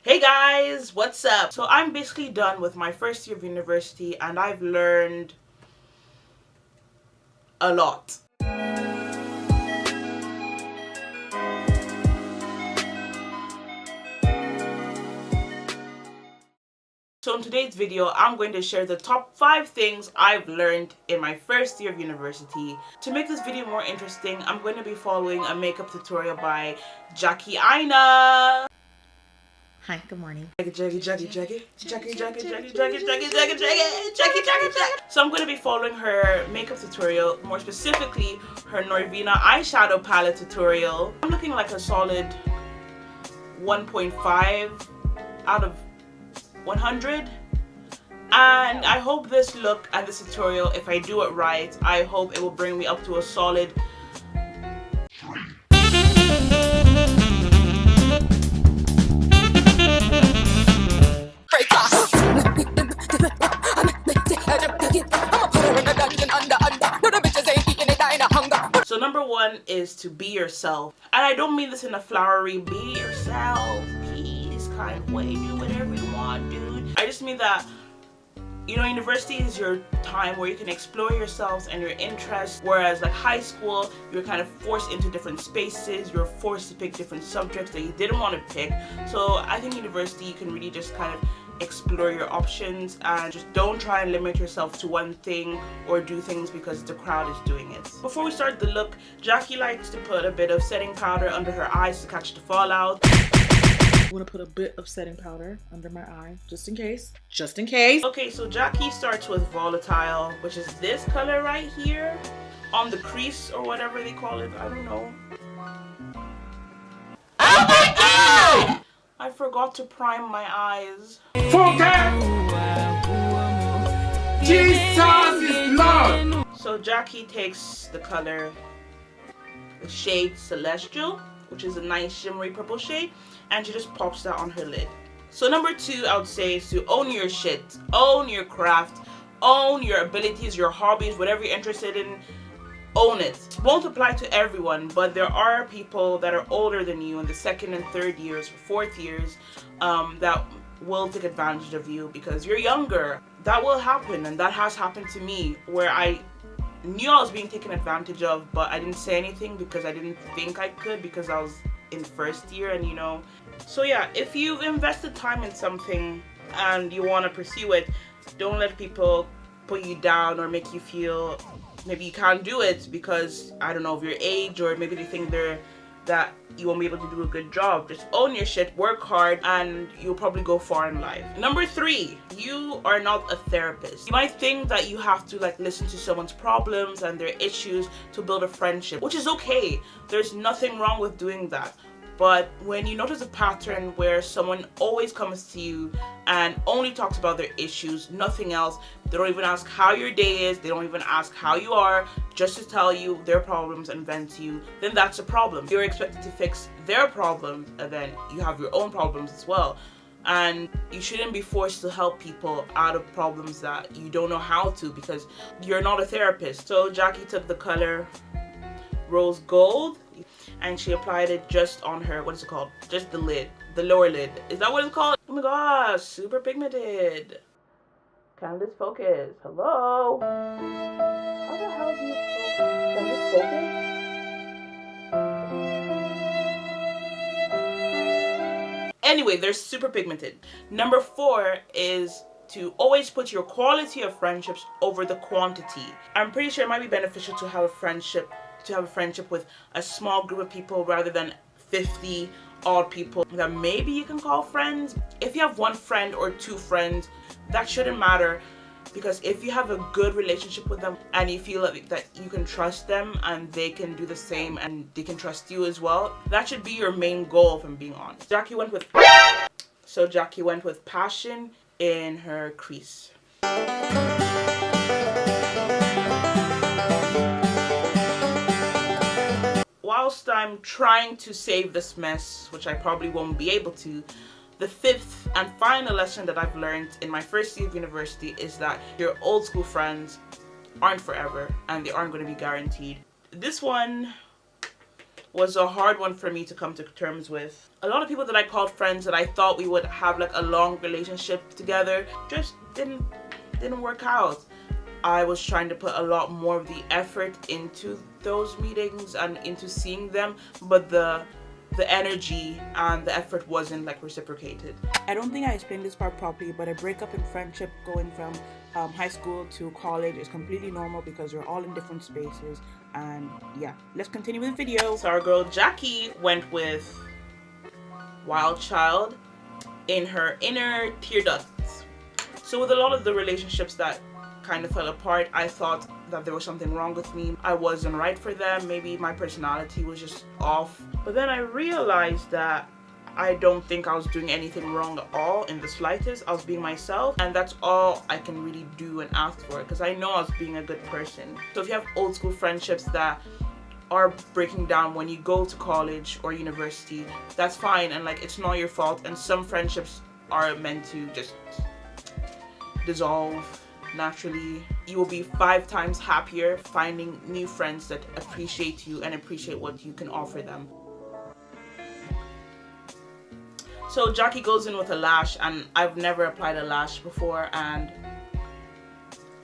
Hey guys, what's up? So I'm basically done with my first year of university and I've learned a lot. So in today's video, I'm going to share the top 5 things I've learned in my first year of university. To make this video more interesting, I'm going to be following a makeup tutorial by Jackie Aina. Hi, good morning. Jackie. So I'm going to be following her makeup tutorial, more specifically her Norvina eyeshadow palette tutorial. I'm looking like a solid 1.5 out of 100. And I hope this look and this tutorial, if I do it right, I hope it will bring me up to a solid So number 1 is to be yourself. And I don't mean this in a flowery, be yourself, peace kind of way. Do whatever you want, dude. I just mean that, you know, university is your time where you can explore yourselves and your interests, whereas like high school, you're kind of forced into different spaces, you're forced to pick different subjects that you didn't want to pick. So I think university, you can really just kind of explore your options and just don't try and limit yourself to one thing or do things because the crowd is doing it. Before we start the look, Jackie likes to put a bit of setting powder under her eyes to catch the fallout. I'm gonna put a bit of setting powder under my eye, just in case. Just in case. Okay, so Jackie starts with Volatile, which is this color right here, on the crease or whatever they call it. I don't know. Oh my god! I forgot to prime my eyes. Jesus is Lord! So Jackie takes the color, the shade Celestial, which is a nice shimmery purple shade, and she just pops that on her lid. So number 2, I would say, is to own your shit, own your craft, own your abilities, your hobbies, whatever you're interested in, own it. Won't apply to everyone, but there are people that are older than you in the 2nd and 3rd years, 4th years, that will take advantage of you because you're younger. That will happen, and that has happened to me, where I knew I was being taken advantage of, but I didn't say anything because I didn't think I could, because I was in 1st year, and you know. So yeah, if you've invested time in something and you want to pursue it, don't let people put you down or make you feel maybe you can't do it because, I don't know, of your age, or maybe they think that you won't be able to do a good job. Just own your shit, work hard, and you'll probably go far in life. Number 3, you are not a therapist. You might think that you have to like listen to someone's problems and their issues to build a friendship, which is okay. There's nothing wrong with doing that. But when you notice a pattern where someone always comes to you and only talks about their issues, nothing else, they don't even ask how your day is, they don't even ask how you are, just to tell you their problems and vent to you, then that's a problem. You're expected to fix their problems, and then you have your own problems as well. And you shouldn't be forced to help people out of problems that you don't know how to, because you're not a therapist. So Jackie took the color Rose Gold and she applied it just on her, what is it called? Just the lid, the lower lid. Is that what it's called? Oh my gosh, super pigmented. Can this focus? Hello? How the hell do you focus? Can this focus? Anyway, they're super pigmented. Number 4 is to always put your quality of friendships over the quantity. I'm pretty sure it might be beneficial to have a friendship with a small group of people rather than 50 odd people that maybe you can call friends. If you have 1 friend or 2 friends, that shouldn't matter, because if you have a good relationship with them and you feel that you can trust them and they can do the same and they can trust you as well, that should be your main goal, if I'm being honest. Jackie went with Passion in her crease. Whilst I'm trying to save this mess, which I probably won't be able to, the 5th and final lesson that I've learned in my first year of university is that your old school friends aren't forever and they aren't going to be guaranteed. This one was a hard one for me to come to terms with. A lot of people that I called friends that I thought we would have like a long relationship together just didn't work out. I was trying to put a lot more of the effort into those meetings and into seeing them, but the energy and the effort wasn't like reciprocated. I don't think I explained this part properly, but a breakup in friendship going from high school to college is completely normal because you're all in different spaces. And yeah, let's continue with the video. So our girl Jackie went with Wild Child in her inner tear ducts. So with a lot of the relationships that kind of fell apart, I thought that there was something wrong with me. I wasn't right for them. Maybe my personality was just off. But then I realized that I don't think I was doing anything wrong at all in the slightest. I was being myself, and that's all I can really do and ask for, because I know I was being a good person. So if you have old school friendships that are breaking down when you go to college or university, that's fine, and like it's not your fault. And some friendships are meant to just dissolve naturally. You will be 5 times happier finding new friends that appreciate you and appreciate what you can offer them. So Jackie goes in with a lash, and I've never applied a lash before, and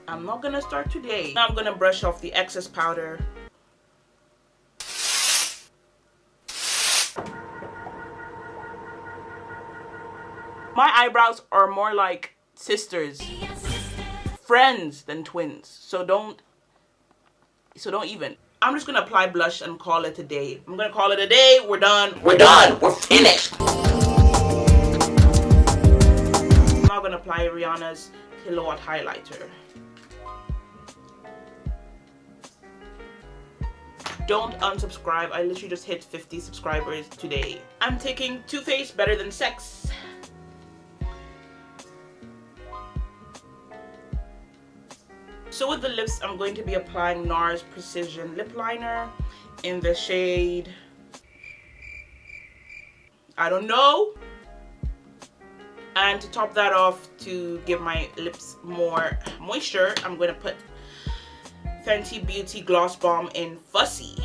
I'm not gonna start today. Now I'm gonna brush off the excess powder. My eyebrows are more like sisters, friends than twins, so don't even. I'm just gonna apply blush and call it a day. I'm gonna call it a day. We're done. We're finished. I'm gonna apply Rihanna's Kilowatt highlighter. Don't unsubscribe. I literally just hit 50 subscribers today. I'm taking Too Faced Better Than Sex. So with the lips, I'm going to be applying NARS Precision Lip Liner in the shade, I don't know. And to top that off, to give my lips more moisture, I'm going to put Fenty Beauty Gloss Bomb in Fussy.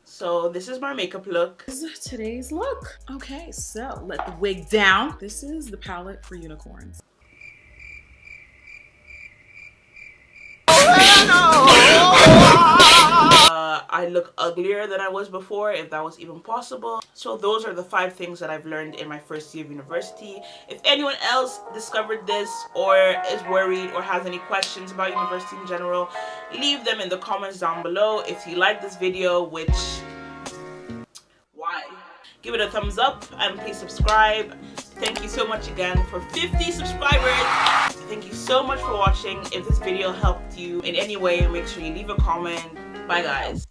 So this is my makeup look. This is today's look. Okay, so let the wig down. This is the palette for unicorns. I look uglier than I was before, if that was even possible. So those are the 5 things that I've learned in my first year of university. If anyone else discovered this or is worried or has any questions about university in general, leave them in the comments down below. If you like this video, which, why? Give it a thumbs up and please subscribe. Thank you so much again for 50 subscribers. Thank you so much for watching. If this video helped you in any way, make sure you leave a comment. Bye guys.